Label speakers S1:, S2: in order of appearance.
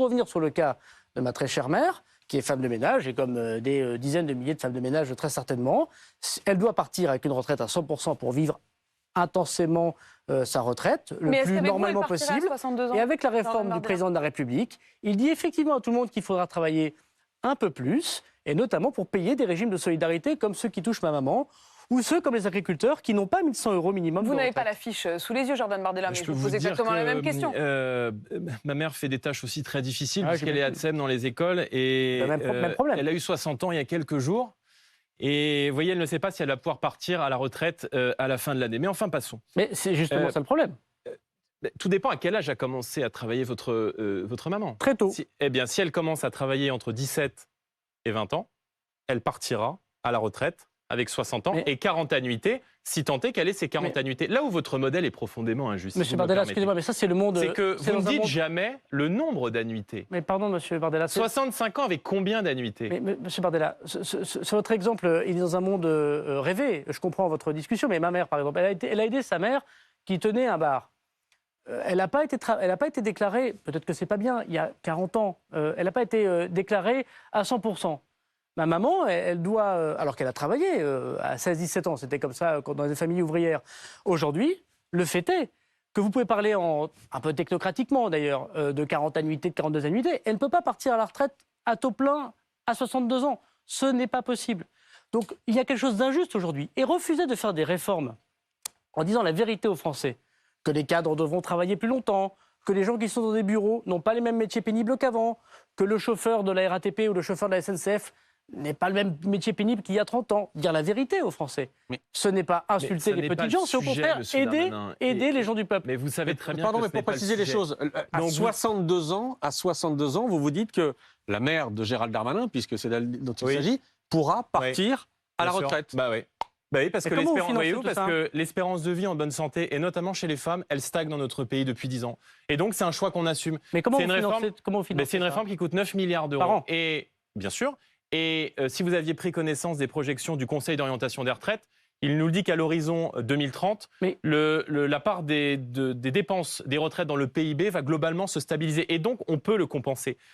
S1: revenir sur le cas de ma très chère mère, qui est femme de ménage, et comme des dizaines de milliers de femmes de ménage très certainement. Elle doit partir avec une retraite à 100% pour vivre intensément sa retraite, le plus normalement possible. Et avec la réforme du président de la République, il dit effectivement à tout le monde qu'il faudra travailler un peu plus, et notamment pour payer des régimes de solidarité comme ceux qui touchent ma maman, ou ceux comme les agriculteurs qui n'ont pas 1 100 € minimum.
S2: Vous n'avez pas la fiche sous les yeux, Jordan Bardella, mais je vous pose exactement la même question.
S3: Ma mère fait des tâches aussi très difficiles, puisqu'elle est ATSEM dans les écoles, et
S1: même problème.
S3: elle a eu 60 ans il y a quelques jours. Et vous voyez, elle ne sait pas si elle va pouvoir partir à la retraite à la fin de l'année. Mais enfin, passons.
S1: Mais c'est justement ça le problème.
S3: Tout dépend à quel âge a commencé à travailler votre maman.
S1: Très tôt.
S3: Si elle commence à travailler entre 17 et 20 ans, elle partira à la retraite avec 60 ans et 40 annuités, si tant est qu'elle ait ces 40 annuités. Là où votre modèle est profondément injuste.
S1: Monsieur Bardella, excusez-moi, mais ça c'est le monde...
S3: C'est que vous ne dites jamais le nombre d'annuités.
S1: Mais pardon, monsieur Bardella...
S3: 65 ans avec combien d'annuités?
S1: Mais monsieur Bardella, sur votre exemple, il est dans un monde rêvé. Je comprends votre discussion, mais ma mère, par exemple, elle a aidé sa mère qui tenait un bar. Elle n'a pas été déclarée, peut-être que c'est pas bien, il y a 40 ans, elle n'a pas été déclarée à 100%. Ma maman, elle doit, alors qu'elle a travaillé à 16-17 ans, c'était comme ça dans les familles ouvrières. Aujourd'hui, le fait est que vous pouvez parler un peu technocratiquement d'ailleurs, de 40 annuités, de 42 annuités. Elle ne peut pas partir à la retraite à taux plein à 62 ans. Ce n'est pas possible. Donc il y a quelque chose d'injuste aujourd'hui. Et refuser de faire des réformes en disant la vérité aux Français, que les cadres devront travailler plus longtemps, que les gens qui sont dans des bureaux n'ont pas les mêmes métiers pénibles qu'avant, que le chauffeur de la RATP ou le chauffeur de la SNCF n'est pas le même métier pénible qu'il y a 30 ans. Dire la vérité aux Français. Mais ce n'est pas insulter les petites gens, c'est au contraire aider les gens du peuple.
S3: Mais vous savez très bien
S4: Pardon,
S3: que
S4: mais pour préciser les choses, à 62 ans, vous vous dites que la mère de Gérald Darmanin, puisque c'est d'elle dont il s'agit, pourra partir à la retraite.
S3: Bah oui. Bah oui, parce que l'espérance de vie en bonne santé, et notamment chez les femmes, elle stagne dans notre pays depuis 10 ans. Et donc, c'est un choix qu'on assume.
S1: Mais comment vous financez
S3: c'est une réforme qui coûte 9 milliards d'euros.
S1: Par an.
S3: Et, bien sûr. Et si vous aviez pris connaissance des projections du Conseil d'orientation des retraites, il nous dit qu'à l'horizon 2030, la part des dépenses des retraites dans le PIB va globalement se stabiliser. Et donc, on peut le compenser.